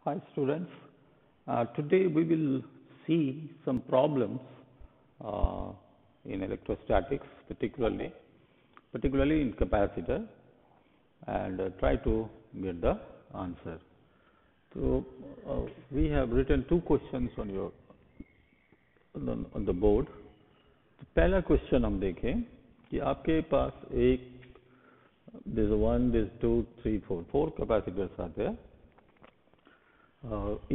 Hi students, today we will see some problems uh, in electrostatics, particularly in capacitor, and try to get the answer. So we have written two questions on the board. तो पहला question हम देखें कि आपके पास एक this 1, this 2, 3, 4 4 capacitors आते हैं.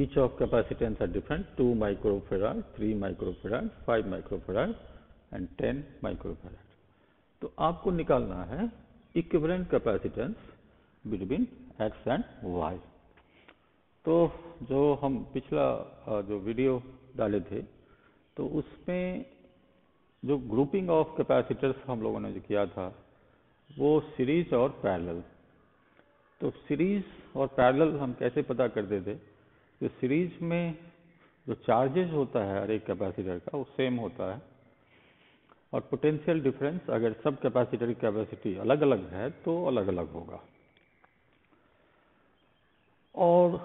Each of capacitance are different, 2 microfarad, 3 microfarad, 5 microfarad and 10 microfarad. तो आपको निकालना है equivalent capacitance between x and y. तो जो हम पिछला जो वीडियो डाले थे तो उसमें जो ग्रुपिंग ऑफ कैपेसिटर्स हम लोगों ने जो किया था वो सीरीज और पैरेलल. तो सीरीज और पैरेलल हम कैसे पता करते थे? तो सीरीज में जो चार्जेस होता है हर एक कैपेसिटर का वो सेम होता है और पोटेंशियल डिफरेंस अगर सब कैपेसिटर की कैपेसिटी अलग अलग है तो अलग अलग होगा. और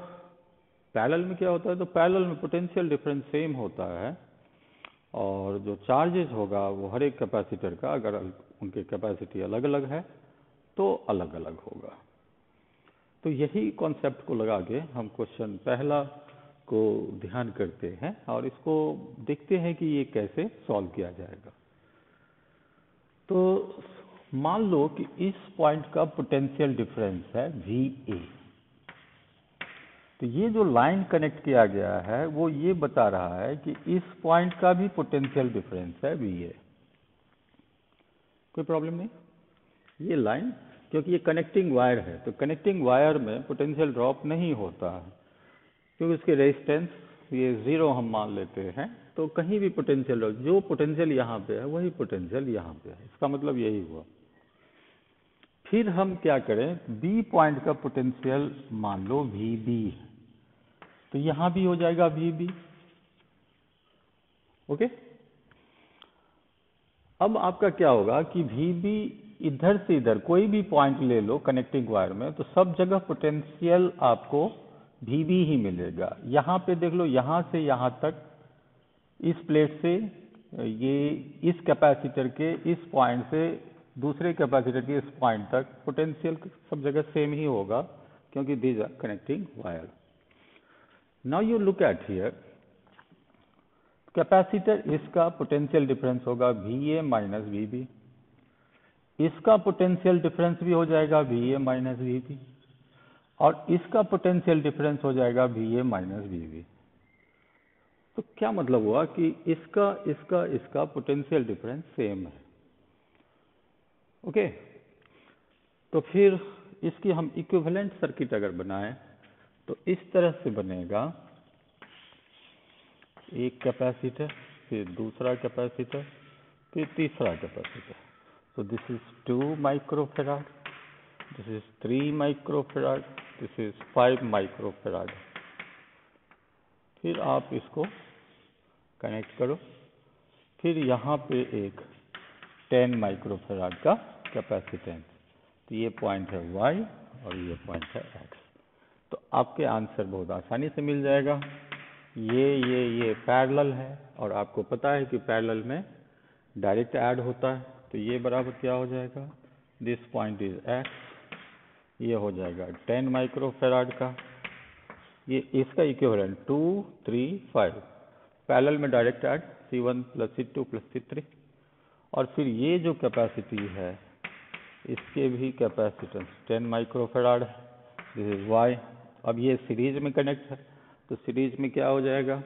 पैरेलल में क्या होता है? तो पैरेलल में पोटेंशियल डिफरेंस सेम होता है और जो चार्जेस होगा वो हर एक कैपेसिटर का अगर उनकी कैपेसिटी अलग अलग है तो अलग अलग होगा. तो यही कॉन्सेप्ट को लगा के हम क्वेश्चन पहला को ध्यान करते हैं और इसको देखते हैं कि ये कैसे सॉल्व किया जाएगा. तो मान लो कि इस पॉइंट का पोटेंशियल डिफरेंस है VA. तो ये जो लाइन कनेक्ट किया गया है वो ये बता रहा है कि इस पॉइंट का भी पोटेंशियल डिफरेंस है VA. कोई प्रॉब्लम नहीं. ये लाइन क्योंकि ये कनेक्टिंग वायर है तो कनेक्टिंग वायर में पोटेंशियल ड्रॉप नहीं होता है क्योंकि उसके रेजिस्टेंस ये 0 हम मान लेते हैं. तो कहीं भी पोटेंशियल जो पोटेंशियल यहाँ पे है वही पोटेंशियल यहाँ पे है. इसका मतलब यही हुआ. फिर हम क्या करें, B पॉइंट का पोटेंशियल मान लो VB तो यहाँ भी हो जाएगा VB. ओके. अब आपका क्या होगा कि VB इधर से इधर कोई भी पॉइंट ले लो कनेक्टिंग वायर में तो सब जगह पोटेंशियल आपको VB ही मिलेगा. यहाँ पे देख लो, यहाँ से यहाँ तक इस प्लेट से ये इस कैपेसिटर के इस पॉइंट से दूसरे कैपेसिटर के इस पॉइंट तक पोटेंशियल सब जगह सेम ही होगा क्योंकि these are connecting wire. Now you look at here capacitor, इसका पोटेंशियल डिफरेंस होगा VA माइनस VB. इसका पोटेंशियल डिफरेंस भी हो जाएगा VA माइनस VB और इसका पोटेंशियल डिफरेंस हो जाएगा VA माइनस VB. तो क्या मतलब हुआ कि इसका पोटेंशियल डिफरेंस सेम है. ओके. तो फिर इसकी हम इक्विवेलेंट सर्किट अगर बनाएं तो इस तरह से बनेगा. एक कैपेसिटर, फिर दूसरा कैपेसिटर, फिर तीसरा capacitor. So this is 2 microfarad, this is 3 microfarad, this is 5 microfarad. फिर आप इसको कनेक्ट करो. फिर यहाँ पे एक 10 माइक्रोफेराड का कैपेसिटेंस. तो ये पॉइंट है Y और ये पॉइंट है X. तो आपके आंसर बहुत आसानी से मिल जाएगा. ये पैरेलल है और आपको पता है कि पैरेलल में डायरेक्ट ऐड होता है. तो ये बराबर क्या हो जाएगा, दिस पॉइंट इज X, ये हो जाएगा 10 माइक्रोफेराड का. ये इसका इक्विवेलेंट 2, 3, 5 पैरेलल में direct add C1 plus C2 plus C3. और फिर ये जो कैपेसिटी है इसके भी कैपेसिटेंस 10 माइक्रोफेराड है. This is Y. अब ये सीरीज में कनेक्ट है तो सीरीज में क्या हो जाएगा,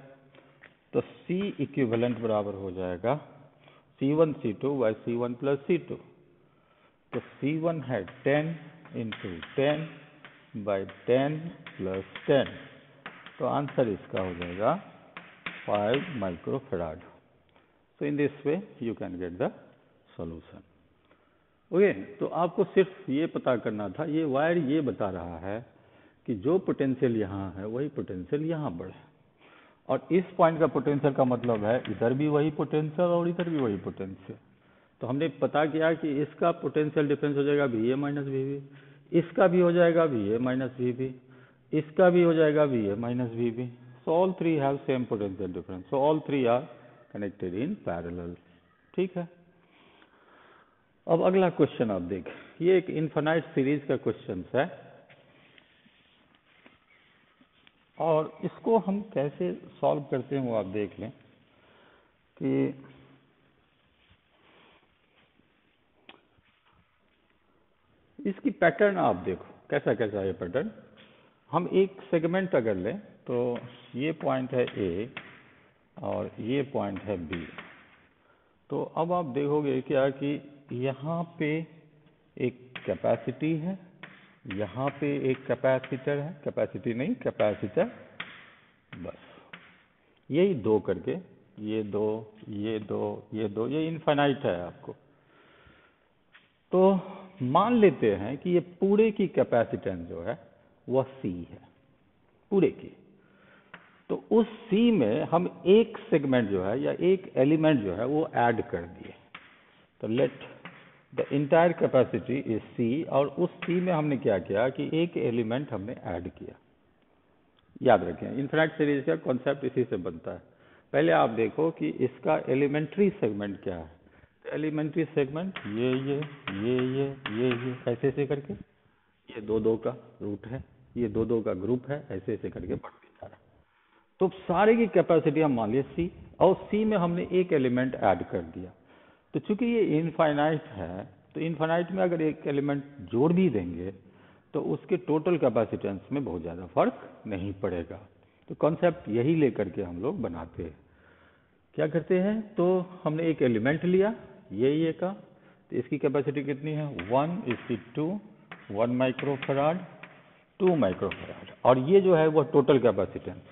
तो C इक्विवेलेंट बराबर हो जाएगा C1 C2 by C1 plus C2. तो C1 है 10 इंटू 10 बाई 10 प्लस 10. तो आंसर इसका हो जाएगा 5 microfarad. So in this way you can get the solution. Okay. तो आपको सिर्फ ये पता करना था, ये वायर ये बता रहा है कि जो पोटेंशियल यहाँ है वही पोटेंशियल यहाँ पर है और इस पॉइंट का पोटेंशियल का मतलब है इधर भी वही पोटेंशियल और इधर भी वही पोटेंशियल. तो हमने पता किया कि इसका पोटेंशियल डिफरेंस हो जाएगा VA माइनस VB, इसका भी हो जाएगा VA माइनस VB. इसका भी हो जाएगा VA minus VB। So all three have same potential difference, so all three are connected in parallel. ठीक है। अब अगला क्वेश्चन आप देख, ये एक इनफाइनाइट सीरीज का क्वेश्चन है और इसको हम कैसे सॉल्व करते हैं वो आप देख लें कि इसकी पैटर्न आप देखो कैसा कैसा है पैटर्न। हम एक सेगमेंट अगर लें तो ये पॉइंट है A और ये पॉइंट है B। तो अब आप देखोगे क्या कि यहाँ पे एक कैपेसिटी है, यहाँ पे एक कैपेसिटर है, कैपेसिटी नहीं कैपेसिटर, बस यही दो करके, ये दो ये दो ये दो, ये इनफाइनाइट है आपको। तो मान लेते हैं कि ये पूरे की कैपेसिटेंस जो है वह C है, पूरे की। तो उस C में हम एक सेगमेंट जो है या एक एलिमेंट जो है वो ऐड कर दिए। तो let the entire capacity is C, और उस C में हमने क्या किया कि एक एलिमेंट हमने ऐड किया। याद रखें इनफिनिट सीरीज का कॉन्सेप्ट इसी से बनता है। पहले आप देखो कि इसका एलिमेंट्री सेगमेंट क्या है। तो एलिमेंट्री सेगमेंट ये ऐसे ऐसे करके, ये दो दो का रूट है, ये दो दो का ग्रुप है, ऐसे ऐसे करके बढ़ते जा रहा है। तो सारे की कैपेसिटी हम मान लिए C, और C में हमने एक एलिमेंट ऐड कर दिया। तो चूंकि ये इनफाइनाइट है, तो इनफाइनाइट में अगर एक एलिमेंट जोड़ भी देंगे तो उसके टोटल कैपेसिटेंस में बहुत ज़्यादा फर्क नहीं पड़ेगा। तो कॉन्सेप्ट यही लेकर के हम लोग बनाते हैं। क्या करते हैं, तो हमने एक एलिमेंट लिया ये का, तो इसकी कैपेसिटी कितनी है 1:2, 1 माइक्रोफराड 2 माइक्रोफराड, और ये जो है वो टोटल कैपेसिटेंस।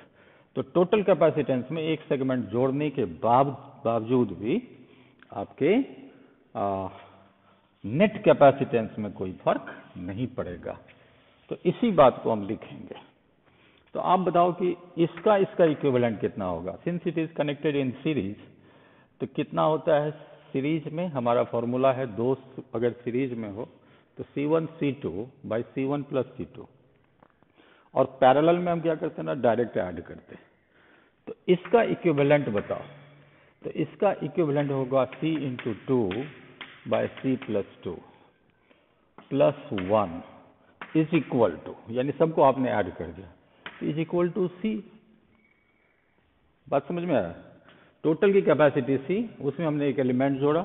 तो टोटल कैपेसिटेंस में एक सेगमेंट जोड़ने के बावजूद भी आपके नेट कैपेसिटेंस में कोई फर्क नहीं पड़ेगा। तो इसी बात को हम लिखेंगे। तो आप बताओ कि इसका इक्विवेलेंट कितना होगा। Since it is connected in series, तो कितना होता है सीरीज में, हमारा फॉर्मूला है दो अगर सीरीज में हो तो C1 C2 by C1 plus C2, और पैरेलल में हम क्या करते हैं ना, डायरेक्ट ऐड करते हैं। तो इसका इक्विवेलेंट बताओ। तो इसका इक्विवेलेंट होगा C into 2 by C plus 2 plus 1 is equal to, यानी सबको आपने ऐड कर दिया, इज इक्वल टू C। बात समझ में आया। टोटल की कैपेसिटी C, उसमें हमने एक एलिमेंट जोड़ा,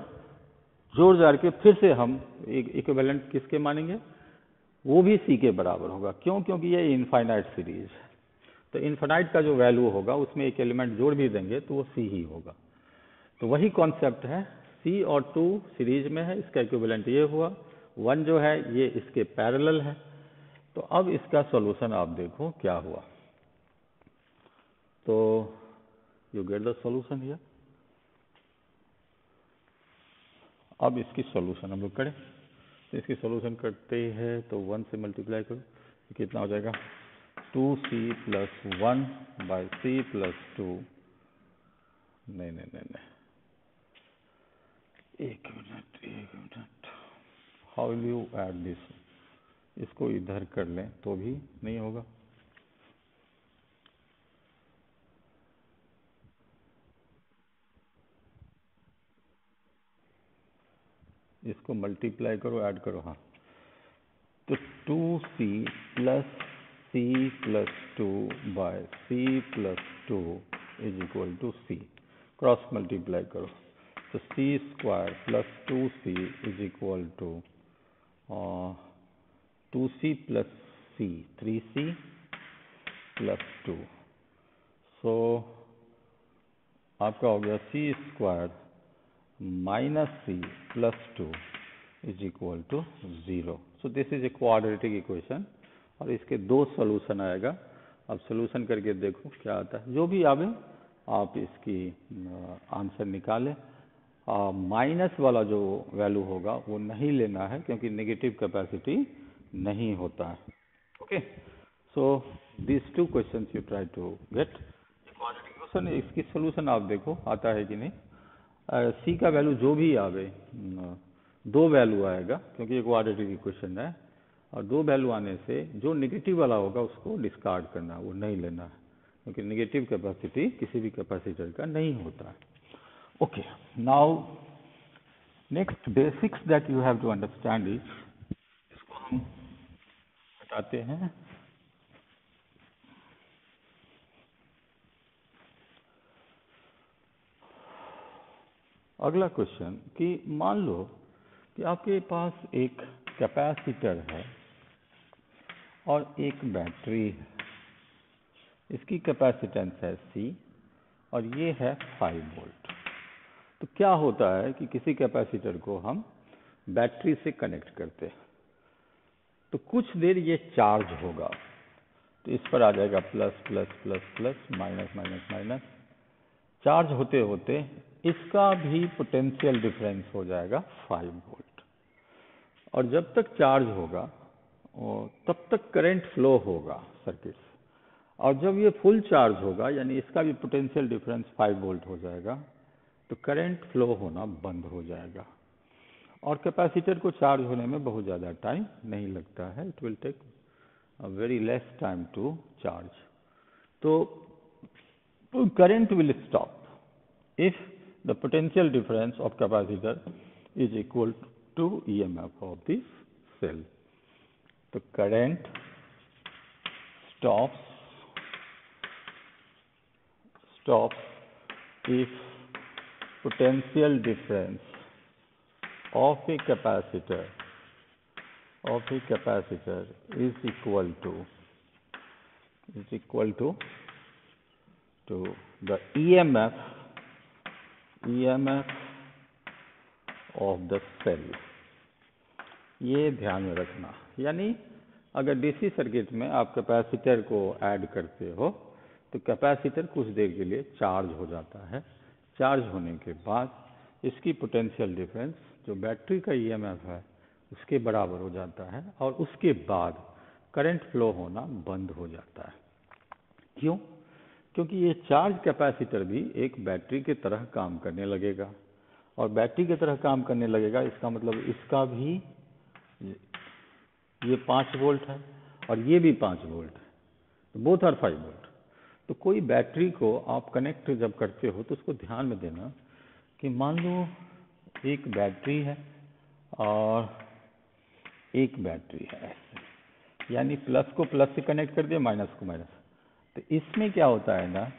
जोड़ जाड़ के फिर से हम एक इक्विवेलेंट किसके मानेंगे, वो भी C के बराबर होगा। क्यों, क्योंकि ये इनफाइनाइट सीरीज है। तो इनफाइनाइट का जो वैल्यू होगा उसमें एक एलिमेंट जोड़ भी देंगे तो वो C ही होगा। तो वही कॉन्सेप्ट है, C और 2 सीरीज में है, इसका इक्विवेलेंट ये हुआ, 1 जो है ये इसके पैरेलल है। तो अब इसका सॉल्यूशन आप देखो क्या हुआ। तो you get the solution here. अब इसकी सॉल्यूशन हम लोग करें। तो इसकी सॉल्यूशन करते हैं तो 1 से मल्टीप्लाई करो, तो कितना हो जाएगा 2C plus 1 by C plus 2। नहीं, एक minute, how will you add this. इसको इधर कर लें तो भी नहीं होगा। इसको मल्टीप्लाई करो, ऐड करो, हाँ। तो 2C plus C plus 2 by C plus 2 is equal to C। Cross multiply करो तो C square plus 2C is equal to 2C plus C 3C plus 2। So आपका हो गया C square minus C plus 2 is equal to 0। So this is a quadratic equation, और इसके दो solution आएगा। अब सॉल्यूशन करके देखो क्या आता है। जो भी आवे आप इसकी आंसर निकालें। माइनस वाला जो वैल्यू होगा वो नहीं लेना है, क्योंकि नेगेटिव कैपेसिटी नहीं होता है। Okay, so this 2 questions you try to get. Quadratic equation, इसकी सॉल्यूशन आप देखो आता है कि नहीं। C का वैल्यू जो भी आवे, 2 वैल्यू आएगा, क्योंकि ये क्वाड्रेटिक इक्वेशन है। और 2 वैल्यू आने से जो नेगेटिव वाला होगा उसको डिस्कार्ड करना, वो नहीं लेना है, क्योंकि नेगेटिव कैपेसिटी किसी भी कैपेसिटर का नहीं होता है। Okay, now next basics that you have to understand is, इसको हम हटाते हैं। अगला क्वेश्चन कि मान लो कि आपके पास एक कैपेसिटर है और एक बैटरी है, इसकी कैपेसिटेंस है C और ये है 5 वोल्ट। तो क्या होता है कि किसी कैपेसिटर को हम बैटरी से कनेक्ट करते हैं तो कुछ देर ये चार्ज होगा, तो इस पर आ जाएगा plus plus plus plus minus minus minus, charge होते होते इसका भी पोटेंशियल डिफरेंस हो जाएगा 5 वोल्ट, और जब तक चार्ज होगा तब तक करंट फ्लो होगा सर्किट से, और जब ये फुल चार्ज होगा यानी इसका भी पोटेंशियल डिफरेंस 5 वोल्ट हो जाएगा, तो करंट फ्लो होना बंद हो जाएगा। और कैपेसिटर को चार्ज होने में बहुत ज़्यादा टाइम नहीं लगता है, it will take a very less time to charge. तो current will stop if the potential difference of capacitor is equal to EMF of the cell. The current stops if potential difference of a capacitor is equal to the EMF of the cell. ये ध्यान में रखना, यानी अगर DC circuit में आप capacitor को add करते हो तो कैपेसिटर कुछ देर के लिए चार्ज हो जाता है, चार्ज होने के बाद इसकी पोटेंशियल डिफरेंस जो बैटरी का ईएमएफ है उसके बराबर हो जाता है, और उसके बाद करंट फ्लो होना बंद हो जाता है। क्यों? क्योंकि ये चार्ज कैपेसिटर भी एक बैटरी की तरह काम करने लगेगा, और बैटरी की तरह काम करने लगेगा इसका मतलब इसका भी ये 5 वोल्ट है और ये भी 5 वोल्ट है, तो बोथ आर 5 वोल्ट। तो कोई बैटरी को आप कनेक्ट जब करते हो तो उसको ध्यान में देना कि मान लो एक बैटरी है और एक बैटरी है ऐसे, यानी प्लस को प्लस से कनेक्ट कर दिया, माइनस को माइनस। तो इसमें क्या होता है ना,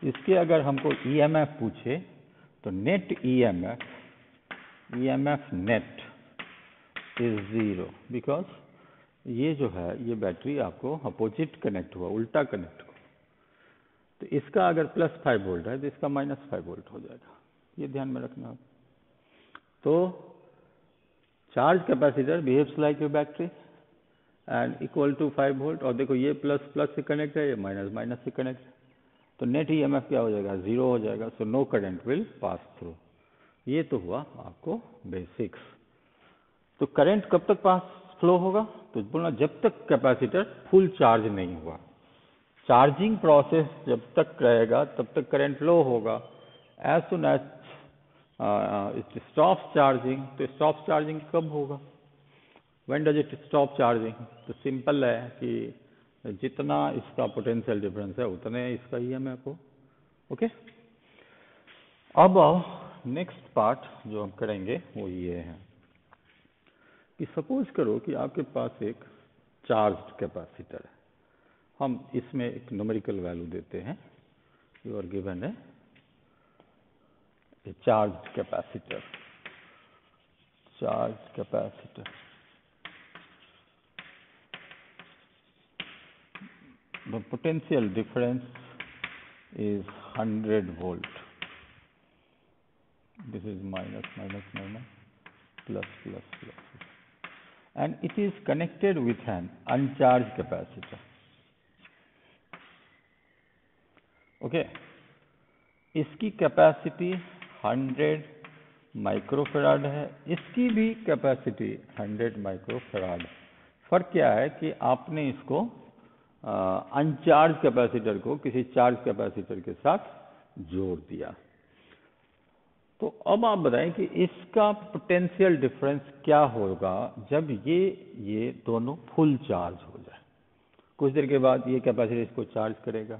इसके अगर हमको ईएमएफ पूछे तो net EMF net is 0, because ये जो है ये बैटरी आपको अपोजिट कनेक्ट हुआ, उल्टा कनेक्ट हुआ। तो इसका अगर प्लस 5 वोल्ट है तो इसका माइनस 5 वोल्ट हो जाएगा, ये ध्यान में रखना। तो charge capacitor behaves like a battery and equal to 5 volt, और देखो ये प्लस प्लस से कनेक्ट है, ये माइनस माइनस से कनेक्ट है, तो नेट ईएमएफ क्या हो जाएगा, 0 हो जाएगा। So no current will pass through. ये तो हुआ आपको बेसिक्स। तो करंट कब तक पास फ्लो होगा, तो बोलना जब तक कैपेसिटर फुल चार्ज नहीं हुआ। चार्जिंग प्रोसेस जब तक रहेगा तब तक करंट फ्लो होगा। As soon as it stops charging, तो स्टॉप चार्जिंग कब होगा, when does it stop charging? तो सिंपल है कि जितना इसका पोटेंशियल डिफरेंस है उतने इसका ईएमएफ हो। ओके, अब नेक्स्ट पार्ट जो हम करेंगे वो ये है कि सपोज करो कि आपके पास एक चार्ज्ड कैपेसिटर है, हम इसमें एक न्यूमेरिकल वैल्यू देते हैं, यू आर गिवन है a charged capacitor, the potential difference is 100 volt. This is minus minus minus plus plus plus, and it is connected with an uncharged capacitor. Okay, इसकी capacity 100 microfarad है, इसकी भी capacity 100 microfarad. फर्क क्या है कि आपने इसको अनचार्ज कैपेसिटर को किसी चार्ज कैपेसिटर के साथ जोड़ दिया। तो अब आप बताएं कि इसका पोटेंशियल डिफरेंस क्या होगा जब ये दोनों फुल चार्ज हो जाए। कुछ देर के बाद ये कैपेसिटर इसको चार्ज करेगा,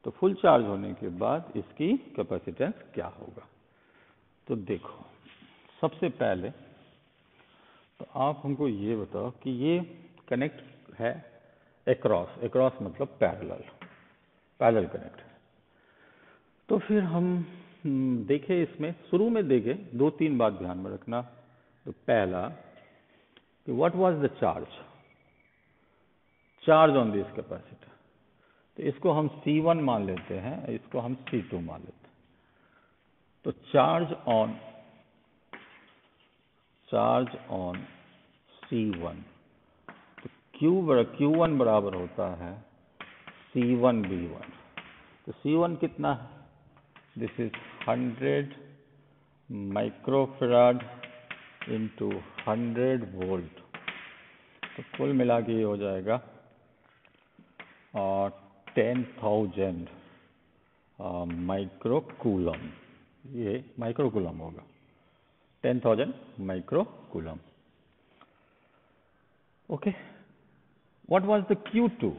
तो फुल चार्ज होने के बाद इसकी कैपेसिटेंस क्या होगा। तो देखो, सबसे पहले तो आप हमको ये बताओ कि ये कनेक्ट है एक्रॉस, एक्रॉस मतलब पैरेलल, पैरेलल कनेक्ट। तो फिर हम देखें, इसमें शुरू में देखें, दो तीन बात ध्यान में रखना। तो पहला कि what was the charge on this capacitor. तो इसको हम C1 मान लेते हैं, इसको हम C2 मान लेते हैं। तो चार्ज ऑन C1, तो Q1 बराबर होता है C1V1। तो C1 कितना है? This is 100 microfarad into 100 volt. तो कुल मिला के ये हो जाएगा 10,000 माइक्रोकूलम। ये माइक्रोकूलम होगा, 10,000 microcoulomb. Okay, what was the Q2?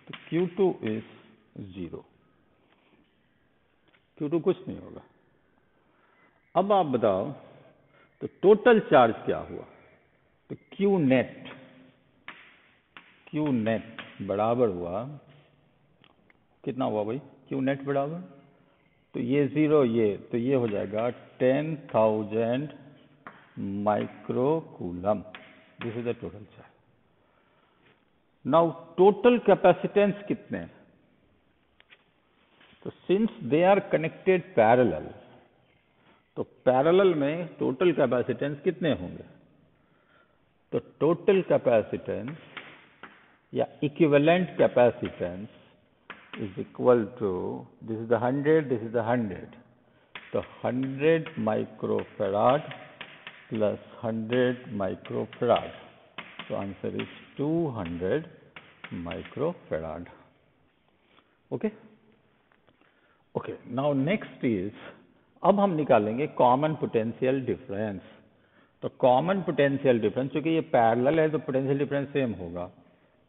तो Q2 इज 0, Q2 कुछ नहीं होगा। अब आप बताओ, तो टोटल चार्ज क्या हुआ? तो Q नेट बराबर हुआ, कितना हुआ भाई? Q नेट बराबर, तो ये 0, तो ये हो जाएगा 10,000 microcoulomb. This is the total charge. Now total capacitance कितने? तो since they are connected parallel, तो पैरेलल में टोटल कैपेसिटेंस कितने होंगे? तो टोटल कैपेसिटेंस या equivalent capacitance is equal to, this is the 100, this is the 100, तो 100 माइक्रोफैराड प्लस 100 माइक्रोफैराड, तो answer is 200 microfarad. Okay okay, now next is, अब हम निकालेंगे कॉमन पोटेंशियल डिफरेंस। तो कॉमन पोटेंशियल डिफरेंस, क्योंकि ये पैरेलल है तो पोटेंशियल डिफरेंस सेम होगा।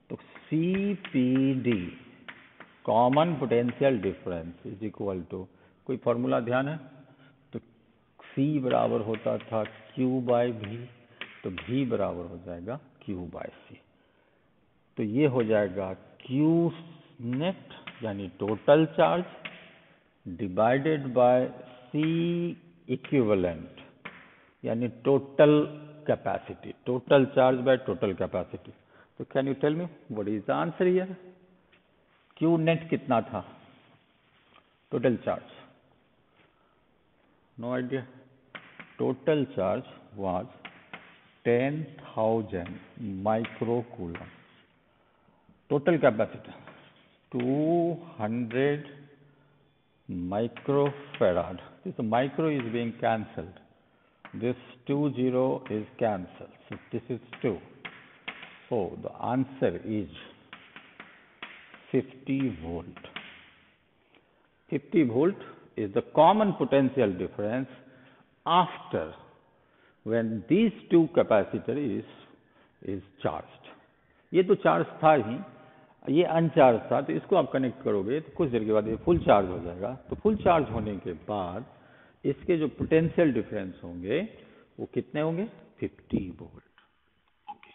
तो CPD, common potential difference is equal to, कोई फॉर्मूला ध्यान है? तो C बराबर होता था Q/V, तो V बराबर हो जाएगा Q/C। तो ये हो जाएगा Q नेट यानी total charge divided by C equivalent यानी total capacity, total charge by total capacity. तो can you tell me what is the answer here? Q net कितना था? Total charge, no idea. Total charge was 10,000 microcoulomb. Total capacity 200 microfarad. This micro is being cancelled. This 20 is cancelled. So this is 2. So the answer is 50 volt. 50 volt is the common potential difference after when these two capacitor is charged. ये तो charge था ही, ये अनचार्ज था, तो इसको आप connect करोगे तो कुछ देर के बाद ये फुल चार्ज हो जाएगा। तो फुल चार्ज होने के बाद इसके जो पोटेंशियल डिफरेंस होंगे वो कितने होंगे? 50 volt. Okay,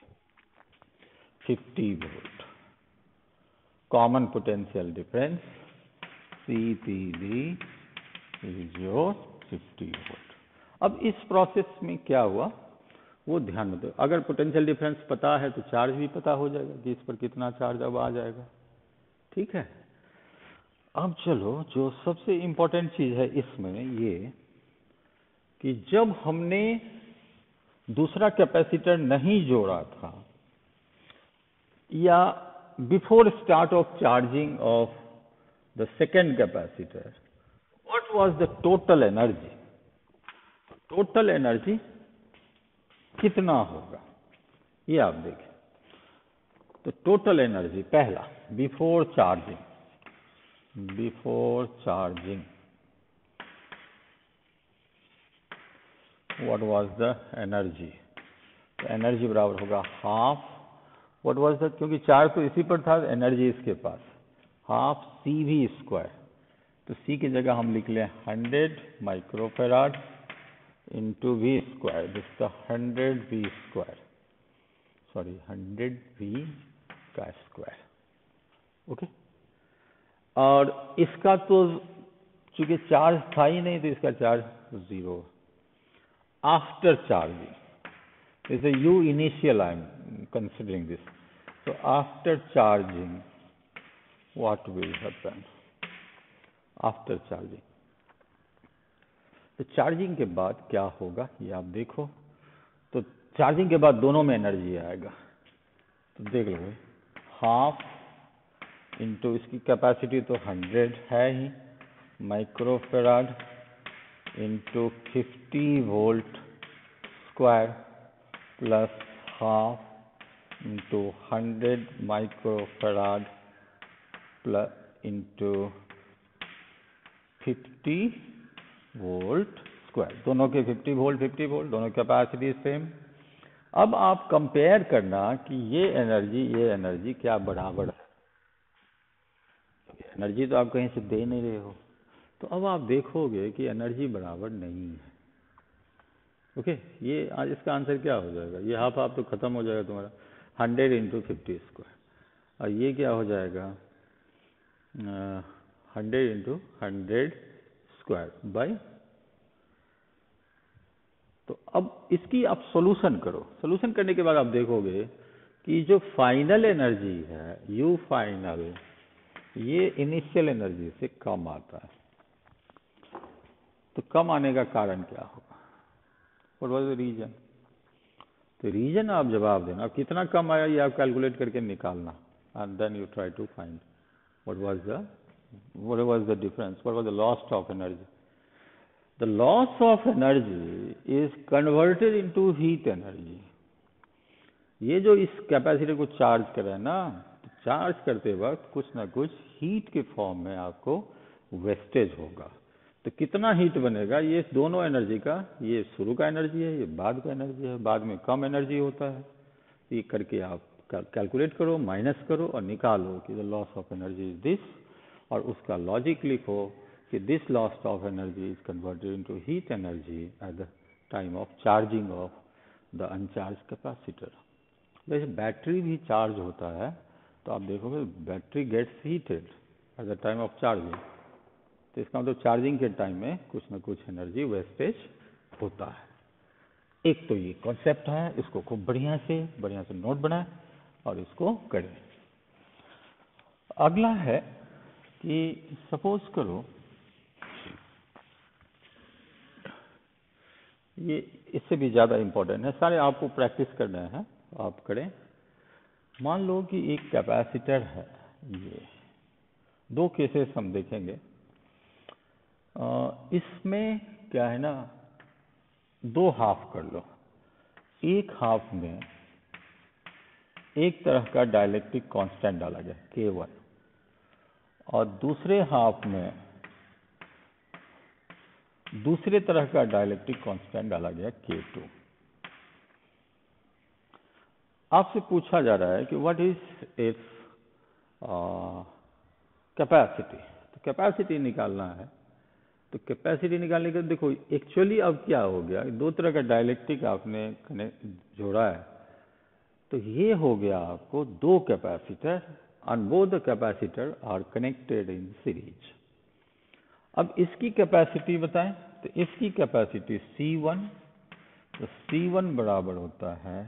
50 volt common potential difference CPD is your 50 volt. अब इस प्रोसेस में क्या हुआ वो ध्यान में दो। अगर पोटेंशियल डिफरेंस पता है तो चार्ज भी पता हो जाएगा कि इस पर कितना चार्ज अब आ जाएगा। ठीक है, अब चलो, जो सबसे इंपॉर्टेंट चीज है इसमें ये कि जब हमने दूसरा कैपेसिटर नहीं जोड़ा था या before start of charging of the second capacitor, what was the total energy? Total energy कितना होगा ये आप देखें। तो टोटल एनर्जी, पहला before charging what was the energy, तो एनर्जी बराबर होगा हाफ, व्हाट वाज द, क्योंकि चार्ज तो इसी पर था, एनर्जी इसके पास हाफ सी वी स्क्वायर, तो सी की जगह हम लिख लें 100 microfarad into V square, this the 100 we square, sorry 100 we का स्क्वायर, ओके। और इसका तो चूंकि चार्ज था ही नहीं तो इसका charge 0। After charging, this is a u initial I am considering this, so after charging what will happen, after charging, तो चार्जिंग के बाद क्या होगा ये आप देखो, तो चार्जिंग के बाद दोनों में एनर्जी आएगा, तो देख लो हाफ इंटू इसकी कैपेसिटी तो 100 है ही, microfarad into 50 volt square plus half into 100 microfarad plus into 50 volt square, दोनों के 50 वोल्ट दोनों कैपेसिटी सेम। अब आप कंपेयर करना कि ये एनर्जी क्या बराबर है, एनर्जी तो आप कहीं से दे नहीं रहे हो, तो अब आप देखोगे कि एनर्जी बराबर नहीं है, ओके। ये आज इसका आंसर क्या हो जाएगा, ये हाफ हाफ तो खत्म हो जाएगा तुम्हारा, 100 इंटू 50 स्क्वायर, और ये क्या हो जाएगा 100 इंटू 100 स्क्वायर बाई, तो अब इसकी आप सॉल्यूशन करो, सॉल्यूशन करने के बाद आप देखोगे कि जो फाइनल एनर्जी है यू फाइनल, ये इनिशियल एनर्जी से कम आता है, तो कम आने का कारण क्या होगा, व्हाट वाज द रीजन, तो रीजन आप जवाब देना, अब कितना कम आया ये आप कैलकुलेट करके निकालना, and then you try to find what was the difference, what was the loss of energy. The loss of energy is converted into heat energy. ये जो इस कैपेसिटर को चार्ज कर रहा है ना, तो चार्ज करते वक्त कुछ ना कुछ हीट के फॉर्म में आपको वेस्टेज होगा, तो कितना हीट बनेगा, ये दोनों एनर्जी का, ये शुरू का एनर्जी है, ये बाद का एनर्जी है, बाद में कम एनर्जी होता है, ये करके आप कैलकुलेट करो, माइनस करो और निकालो कि the loss of energy is this, और उसका लॉजिक लिखो कि this loss of energy is converted into heat energy at the time of charging of the uncharged capacitor। जैसे बैटरी भी चार्ज होता है तो आप देखोगे battery gets heated at the time of charging, तो इसका मतलब चार्जिंग के टाइम में कुछ ना कुछ एनर्जी वेस्टेज होता है। एक तो ये कॉन्सेप्ट है, इसको खूब बढ़िया से नोट बनाएं और इसको करें। अगला है कि सपोज करो, ये इससे भी ज़्यादा इम्पोर्टेंट है, सारे आपको प्रैक्टिस करना है, आप करें। मान लो कि एक कैपेसिटर है, ये दो केसेस हम देखेंगे, इसमें क्या है ना, दो हाफ कर लो, एक हाफ में एक तरह का डाइलेक्ट्रिक कांस्टेंट डाला गया K1, और दूसरे हाफ में दूसरे तरह का डाइलेक्ट्रिक कांस्टेंट डाला गया K2। आपसे पूछा जा रहा है कि व्हाट इज इट्स कैपेसिटी, तो कैपेसिटी निकालना है, तो कैपेसिटी निकालने के देखो एक्चुअली अब क्या हो गया, दो तरह का डाइलेक्ट्रिक आपने जोड़ा है, तो ये हो गया आपको दो capacitor, and both the capacitor are connected in series. अब इसकी कैपेसिटी बताएं, तो इसकी कैपेसिटी C1, तो C1 बराबर होता है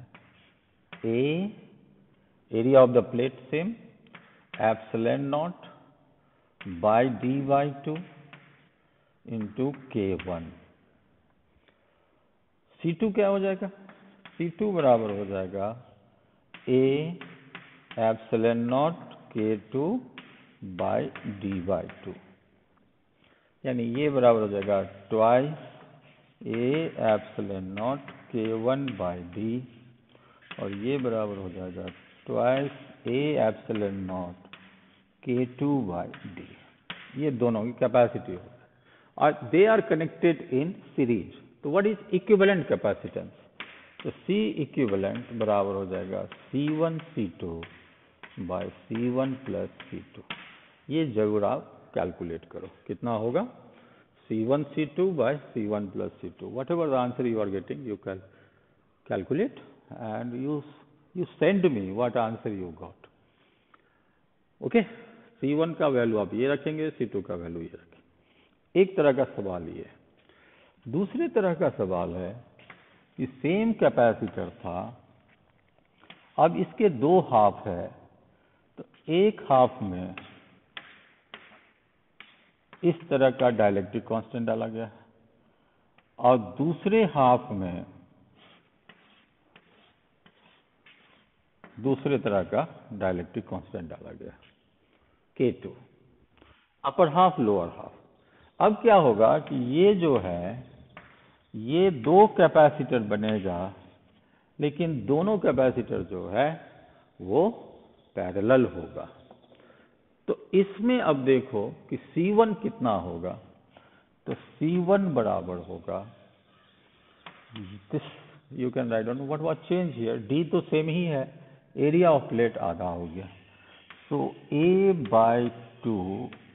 A, area of the plate same, epsilon not by D/2 into K1। C2 क्या हो जाएगा, C2 बराबर हो जाएगा A epsilon not K2 bye D/2, यानी ये बराबर हो जाएगा twice A epsilon not K1 by D, और ये बराबर हो जाएगा twice A epsilon not K2 by D। ये दोनों की कैपेसिटी हो, और they are connected in series, तो व्हाट इज इक्विवेलेंट कैपेसिटेंस? तो C इक्विवेलेंट बराबर हो जाएगा C1 C2 by C1 plus C2। ये जरूर आप कैलकुलेट करो, कितना होगा? C1 C2 by C1 plus C2। Whatever the answer you are getting, you can calculate and you send me what answer you got. Okay, C1 का value आप ये रखेंगे, C2 का वैल्यू ये रखेंगे। एक तरह का सवाल ये है। दूसरे तरह का सवाल है कि सेम कैपेसिटर था, अब इसके दो हाफ है, तो एक हाफ में इस तरह का डाइलेक्ट्रिक कांस्टेंट डाला गया है और दूसरे हाफ में दूसरे तरह का डाइलेक्ट्रिक कांस्टेंट डाला गया K2, upper half lower half. अब क्या होगा कि ये जो है ये दो कैपेसिटर बनेगा, लेकिन दोनों कैपेसिटर जो है वो पैरेलल होगा। तो इसमें अब देखो कि C1 कितना होगा, तो C1 बराबर होगा this, you can write down what was change here, D तो सेम ही है, एरिया ऑफ प्लेट आधा हो गया। So A/2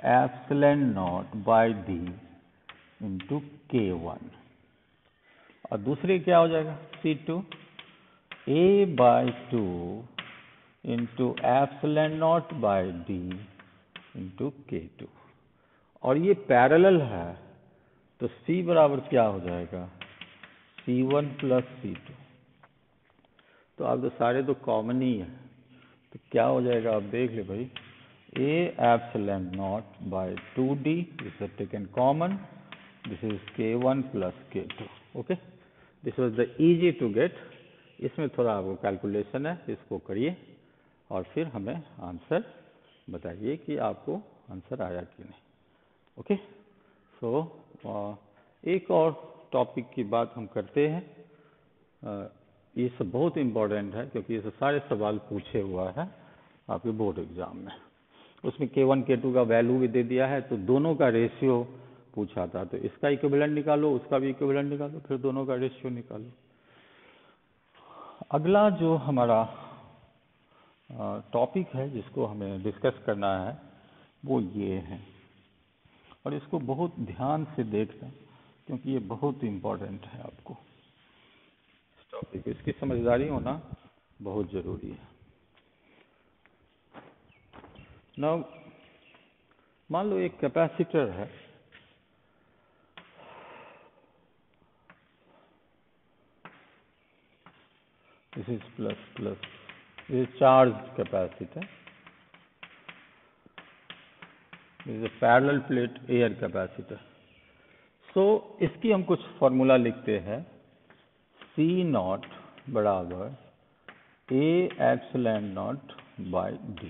epsilon not by D into K1, और दूसरे क्या हो जाएगा C2 A/2 into epsilon not by D into K2, और ये पैरेलल है, तो C बराबर क्या हो जाएगा C1 प्लस C2। तो आप तो सारे तो कॉमन ही है, तो क्या हो जाएगा आप देख ले भाई, A epsilon not by 2D this is taken common, this is K1 plus K2। Okay, this was the easy to get. इसमें थोड़ा आपको कैलकुलेशन है, इसको करिए और फिर हमें आंसर बताइए कि आपको आंसर आया कि नहीं। ओके, सो एक और टॉपिक की बात हम करते हैं। ये सब बहुत इम्पोर्टेंट है क्योंकि ये सारे सवाल पूछे हुआ है आपके बोर्ड एग्जाम में। उसमें K1 K2 का वैल्यू भी दे दिया है, तो दोनों का रेशियो पूछा था, तो इसका इक्विवेलेंट निकालो, उसका भी इक्विवेलेंट निकालो, फिर दोनों का रेशियो निकालो। अगला जो हमारा टॉपिक है जिसको हमें डिस्कस करना है वो ये है, और इसको बहुत ध्यान से देखना क्योंकि ये बहुत इम्पोर्टेंट है आपको इस टॉपिक, इसकी समझदारी होना बहुत जरूरी है। नाउ मान लो एक कैपेसिटर है, this is plus plus, this is charge capacitor, this is parallel plate air capacitor. So इसकी हम कुछ फॉर्मूला लिखते हैं, C नॉट बराबर A epsilon not by D।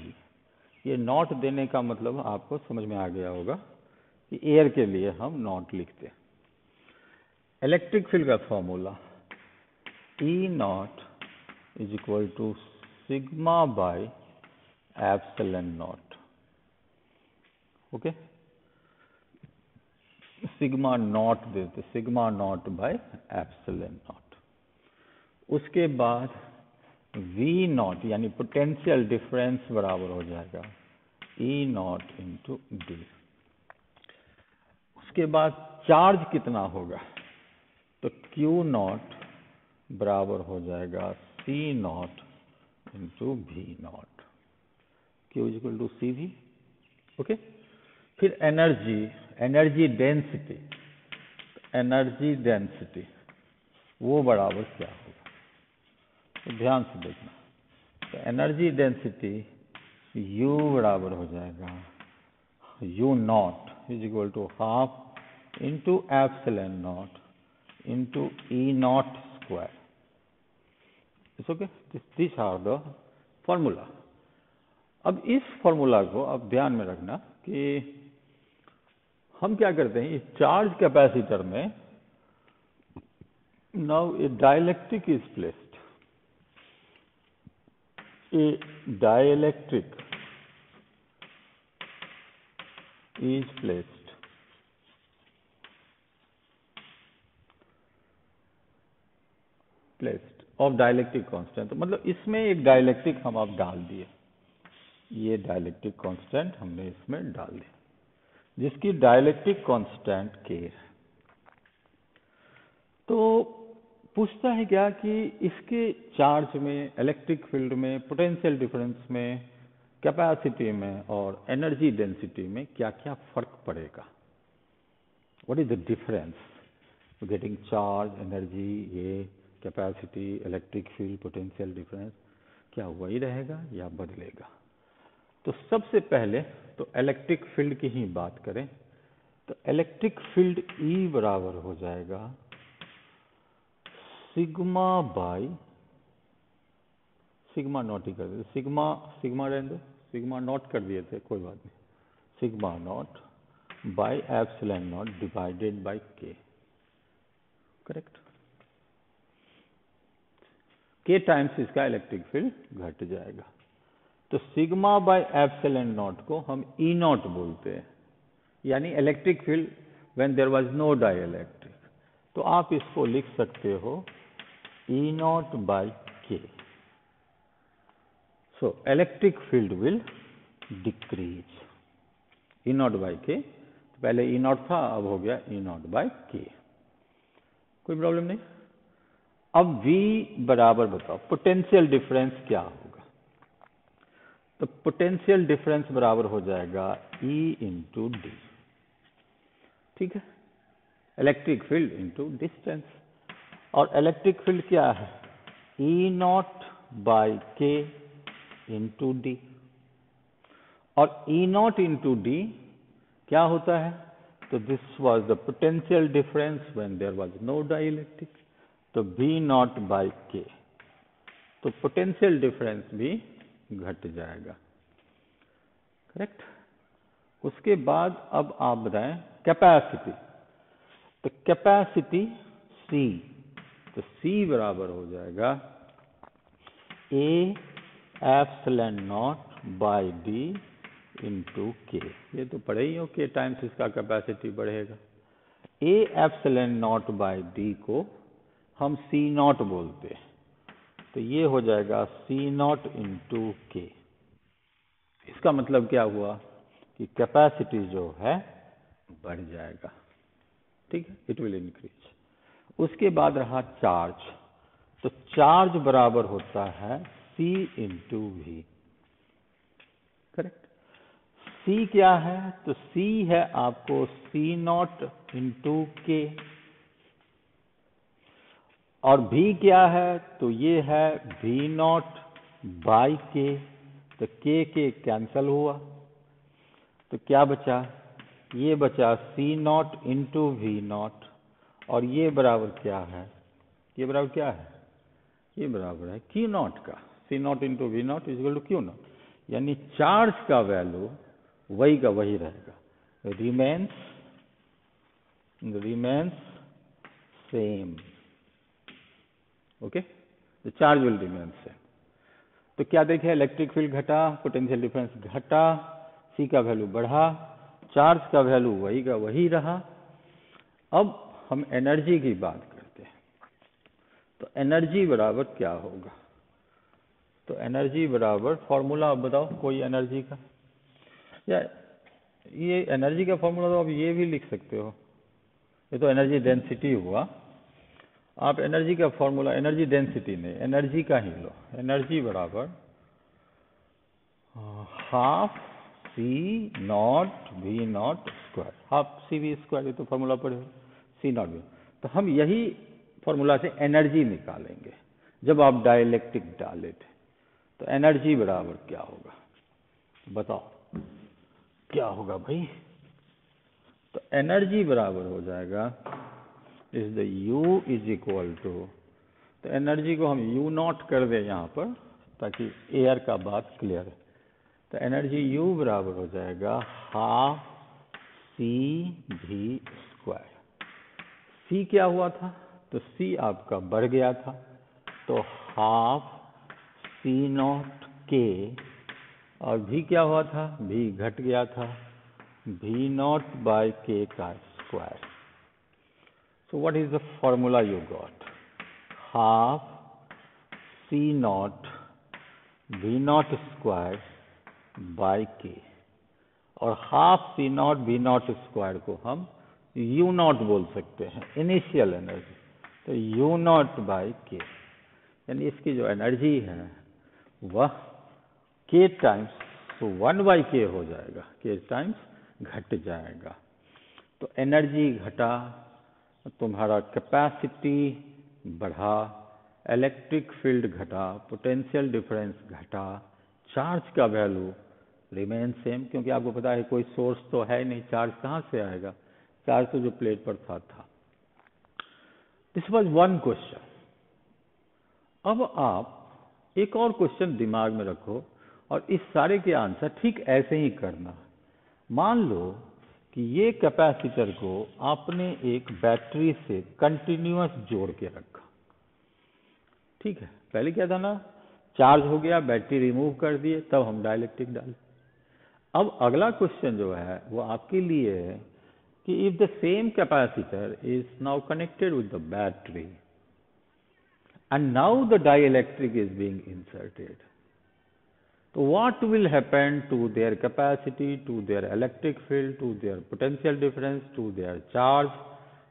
ये नॉट देने का मतलब आपको समझ में आ गया होगा कि एयर के लिए हम नॉट लिखते हैं। इलेक्ट्रिक फील्ड का formula E naught is equal to sigma by epsilon naught. Okay, sigma naught देते, sigma naught by epsilon naught. उसके बाद V नॉट यानी पोटेंशियल डिफरेंस बराबर हो जाएगा E नॉट इंटू डी। उसके बाद चार्ज कितना होगा, तो Q नॉट बराबर हो जाएगा C naught into V naught, Q is equal to CV। Okay, फिर energy, energy density, energy density वो बराबर क्या होगा, तो ध्यान से देखना। तो एनर्जी डेंसिटी U बराबर हो जाएगा U not is equal to half into epsilon not into E not square. It's okay, this are the formula. अब इस फॉर्मूला को अब ध्यान में रखना कि हम क्या करते हैं, इस चार्ज कैपेसिटर में now A dielectric is placed, a dielectric is placed of dielectric constant, तो मतलब इसमें एक डाइलेक्ट्रिक हम आप डाल दिए, ये डाइलेक्ट्रिक कांस्टेंट हमने इसमें डाल दिया जिसकी डाइलेक्ट्रिक कांस्टेंट k है। तो पूछता है क्या कि इसके चार्ज में, इलेक्ट्रिक फील्ड में, पोटेंशियल डिफरेंस में, कैपेसिटी में और एनर्जी डेंसिटी में क्या क्या फर्क पड़ेगा। What is the difference getting charge, energy, ये capacity, electric field, potential difference, क्या वही रहेगा या बदलेगा। तो सबसे पहले तो इलेक्ट्रिक फील्ड की ही बात करें तो इलेक्ट्रिक फील्ड E बराबर हो जाएगा सिग्मा बाई सिग्मा नॉट ही कर देते, सिग्मा रहने दो, सिग्मा नॉट कर दिए थे, कोई बात नहीं, sigma not by epsilon not divided by k, correct. k times इसका इलेक्ट्रिक फील्ड घट जाएगा। तो सिग्मा बाई एप्सिलॉन नॉट को हम E नॉट बोलते हैं, यानी electric field when there was no dielectric. तो आप इसको लिख सकते हो E नॉट बाई k। सो electric field will decrease, E not by k, पहले E नॉट था, अब हो गया E नॉट बाई k, कोई प्रॉब्लम नहीं। अब V बराबर बताओ पोटेंशियल डिफरेंस क्या होगा। तो पोटेंशियल डिफरेंस बराबर हो जाएगा E इंटू डी, ठीक है, इलेक्ट्रिक फील्ड इंटू डिस्टेंस। और इलेक्ट्रिक फील्ड क्या है, E not by k into D. और E नॉट इंटू डी क्या होता है, तो this was the potential difference when there was no dielectric, तो V नॉट बाई k, तो पोटेंशियल डिफरेंस भी घट जाएगा, करेक्ट। उसके बाद अब आप बताएं कैपेसिटी। तो कैपेसिटी C, तो C बराबर हो जाएगा A epsilon not by D into k। ये तो पढ़े ही हो, k टाइम्स इसका कैपेसिटी बढ़ेगा। A epsilon not by D को हम C नॉट बोलते हैं, तो ये हो जाएगा C नॉट इंटू k। इसका मतलब क्या हुआ कि कैपेसिटी जो है बढ़ जाएगा, ठीक है, इट विल इंक्रीज। उसके बाद रहा चार्ज। तो चार्ज बराबर होता है C into V, correct. C क्या है, तो C है आपको C नॉट इंटू के, और V क्या है, तो ये है V नॉट बाई के, तो के कैंसल हुआ, तो क्या बचा, ये बचा C naught into V naught, और ये बराबर क्या है, ये बराबर क्या है, ये बराबर है Q नॉट का। C naught into V naught is equal to Q naught, यानी चार्ज का वैल्यू वही का वही रहेगा, remains same, okay, the charge will remain same. तो क्या देखें, इलेक्ट्रिक फील्ड घटा, पोटेंशियल डिफरेंस घटा, C का वैल्यू बढ़ा, चार्ज का वैल्यू वही का वही रहा। अब हम एनर्जी की बात करते हैं। तो एनर्जी बराबर क्या होगा, तो एनर्जी बराबर फॉर्मूला आप बताओ कोई एनर्जी का, या ये एनर्जी का फॉर्मूला तो आप ये भी लिख सकते हो, ये तो एनर्जी डेंसिटी हुआ, आप एनर्जी का फॉर्मूला, एनर्जी डेंसिटी नहीं, एनर्जी का ही लो। एनर्जी बराबर half C naught V naught square, half C V square, ये तो फॉर्मूला पढ़े हो, सी नॉट वी। तो हम यही फॉर्मूला से एनर्जी निकालेंगे जब आप डाइलेक्ट्रिक डाले थे। तो एनर्जी बराबर क्या होगा, बताओ क्या होगा भाई। तो एनर्जी बराबर हो जाएगा is the U is equal to, तो एनर्जी को हम U नॉट कर दें यहाँ पर ताकि एयर का बात क्लियर है। तो एनर्जी U बराबर हो जाएगा हाफ सी भी स्क्वायर। C क्या हुआ था, तो C आपका बढ़ गया था, तो हाफ C नॉट K, और V क्या हुआ था, V घट गया था, V नॉट बाय K का square. So what is the formula you got? Half C not V not square by के, और half C not V not square को हम U नॉट बोल सकते हैं, इनिशियल एनर्जी। तो U नॉट बाई के, यानी इसकी जो एनर्जी है वह K टाइम्स, तो 1/K हो जाएगा, K टाइम्स घट जाएगा। तो एनर्जी घटा, तुम्हारा कैपेसिटी बढ़ा, इलेक्ट्रिक फील्ड घटा, पोटेंशियल डिफरेंस घटा, चार्ज का वैल्यू रिमेन सेम, क्योंकि आपको पता है कोई सोर्स तो है नहीं, चार्ज कहाँ से आएगा, चार्ज तो जो प्लेट पर था। This was one question. अब आप एक और क्वेश्चन दिमाग में रखो और इस सारे के आंसर ठीक ऐसे ही करना। मान लो कि ये कैपेसिटर को आपने एक बैटरी से कंटिन्यूअस जोड़ के रखा, ठीक है। पहले क्या था ना, चार्ज हो गया, बैटरी रिमूव कर दिए, तब हम डाइलेक्ट्रिक डाले। अब अगला क्वेश्चन जो है वो आपके लिए है कि if the same capacitor is now connected with the battery and now the dielectric is being inserted, so what will happen to their capacity, to their electric field, to their potential difference, to their charge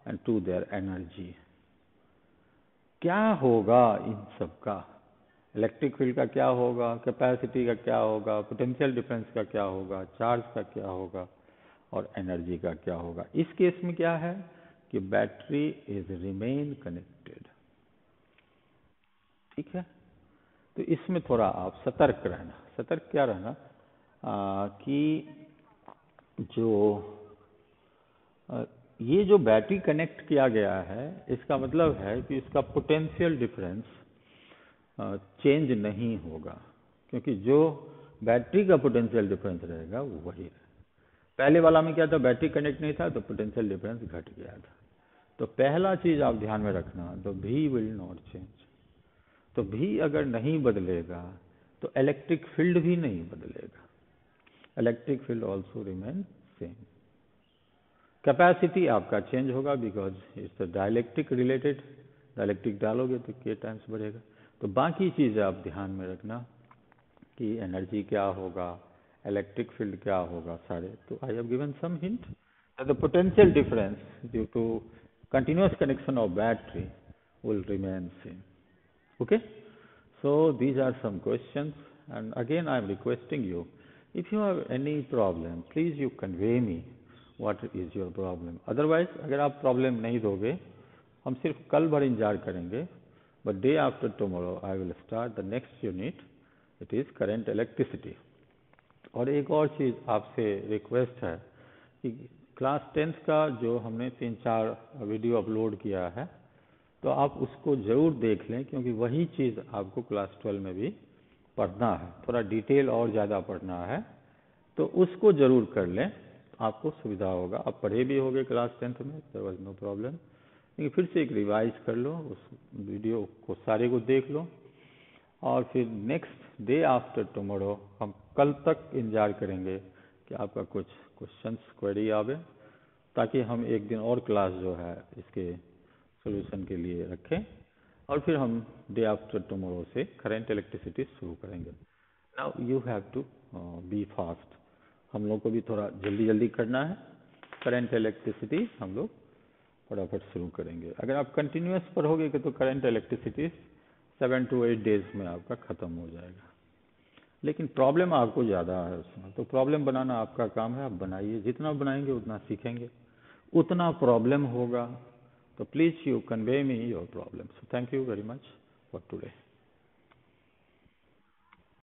and to their energy? क्या होगा इन सब का, electric field का क्या होगा, capacity का क्या होगा, पोटेंशियल डिफरेंस का क्या होगा, चार्ज का क्या होगा और एनर्जी का क्या होगा। इस केस में क्या है कि बैटरी इज रिमेन कनेक्टेड, ठीक है। तो इसमें थोड़ा आप सतर्क रहना। सतर्क क्या रहना कि जो ये जो बैटरी कनेक्ट किया गया है, इसका मतलब है कि इसका पोटेंशियल डिफरेंस चेंज नहीं होगा, क्योंकि जो बैटरी का पोटेंशियल डिफरेंस रहेगा वो वही रहेगा। पहले वाला में क्या था, बैटरी कनेक्ट नहीं था तो पोटेंशियल डिफरेंस घट गया था। तो पहला चीज आप ध्यान में रखना, तो V विल नॉट चेंज। तो V अगर नहीं बदलेगा तो इलेक्ट्रिक फील्ड भी नहीं बदलेगा, electric field also remain same. Capacity आपका चेंज होगा because it's dielectric related, dielectric डालोगे तो K टाइम्स बढ़ेगा। तो बाकी चीज़ें आप ध्यान में रखना कि एनर्जी क्या होगा, इलेक्ट्रिक फील्ड क्या होगा, सारे। तो I have given some hint that the potential difference due to continuous connection of battery will remain same. Okay, so these are some questions, and again I am requesting you, if you have any problem please you convey me what is your problem. Otherwise अगर आप problem नहीं दोगे हम सिर्फ कल भर इंतजार करेंगे, but day after tomorrow I will start the next unit, it is current electricity. और एक और चीज़ आपसे रिक्वेस्ट है कि क्लास 10th का जो हमने 3-4 वीडियो अपलोड किया है तो आप उसको ज़रूर देख लें, क्योंकि वही चीज़ आपको क्लास 12 में भी पढ़ना है, थोड़ा डिटेल और ज़्यादा पढ़ना है, तो उसको ज़रूर कर लें, आपको सुविधा होगा। आप पढ़े भी होंगे क्लास 10th में, देयर वाज नो प्रॉब्लम, लेकिन फिर से एक रिवाइज कर लो, उस वीडियो को सारे को देख लो, और फिर नेक्स्ट डे आफ्टर टुमारो हम कल तक इंतजार करेंगे कि आपका कुछ क्वेश्चंस क्वेरी आवे, ताकि हम एक दिन और क्लास जो है इसके सॉल्यूशन के लिए रखें, और फिर हम डे आफ्टर टुमारो से करंट इलेक्ट्रिसिटी शुरू करेंगे। Now you have to be fast, हम लोग को भी थोड़ा जल्दी जल्दी करना है। करंट इलेक्ट्रिसिटी हम लोग फटाफट शुरू करेंगे। अगर आप कंटिन्यूस पढ़ोगे तो करंट इलेक्ट्रिसिटी 7 to 8 डेज में आपका ख़त्म हो जाएगा, लेकिन प्रॉब्लम आपको ज़्यादा है उसमें, तो प्रॉब्लम बनाना आपका काम है, आप बनाइए, जितना बनाएंगे उतना सीखेंगे, उतना प्रॉब्लम होगा। तो please you convey me your problem. So thank you very much for today.